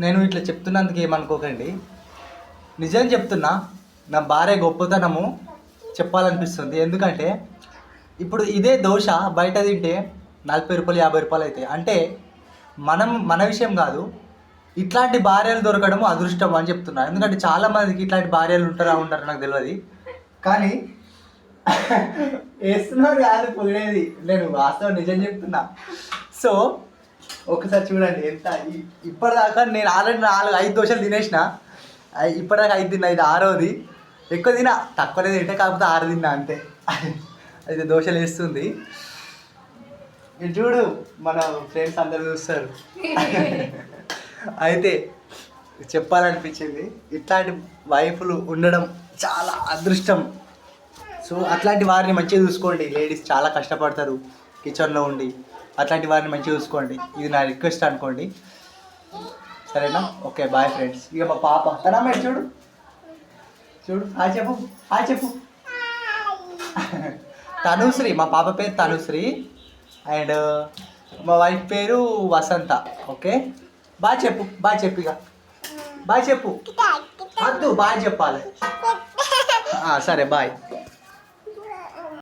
నేను ఇట్లా చెప్తున్నందుకు ఏమనుకోకండి, నిజం చెప్తున్నా. నా భార్య గొప్పతనము చెప్పాలనిపిస్తుంది. ఎందుకంటే ఇప్పుడు ఇదే దోశ బయట తింటే 40 రూపాయలు 50 రూపాయలు అవుతాయి. అంటే మన విషయం కాదు, ఇట్లాంటి భార్యలు దొరకడం అదృష్టం అని చెప్తున్నా. ఎందుకంటే చాలామందికి ఇట్లాంటి భార్యలు ఉంటారో నాకు తెలియదు. కానీ వేస్తున్నారు కాదు పొగిడేది, నేను వాస్తవం నిజం చెప్తున్నా. సో ఒకసారి చూడండి ఎంత ఇప్పటిదాకా నేను ఆల్రెడీ 4-5 దోశలు తినేసిన. ఇప్పటిదాకా 5 తిన్నా, ఇది 6వది. ఎక్కువ తిన్నా, తక్కువనే తింటే, కాకపోతే 6 తిన్నా అంతే. అయితే దోశలు వేస్తుంది. ఇది చూడు, మన ఫ్రెండ్స్ అందరు చూస్తారు. అయితే చెప్పాలనిపించింది, ఇట్లాంటి వైఫ్లు ఉండడం చాలా అదృష్టం. సో అట్లాంటి వారిని మంచిగా చూసుకోండి. లేడీస్ చాలా కష్టపడతారు కిచెన్లో ఉండి, అట్లాంటి వారిని మంచిగా చూసుకోండి. ఇది నా రిక్వెస్ట్ అనుకోండి, సరేనా? Okay, bye friends. ఇక మా పాప తనమ్మ చూడు చూడు, హాయ్ చెప్పు, హాయ్ చెప్పు. తనుశ్రీ, మా పాప పేరు తనుశ్రీ, అండ్ మా వైఫ్ పేరు వసంత. ఓకే, బాయ్ చెప్పు, బాయ్ చెప్పు, ఇక బాయ్ చెప్పు. వద్దు, బాయ్ చెప్పాలి. సరే, బాయ్.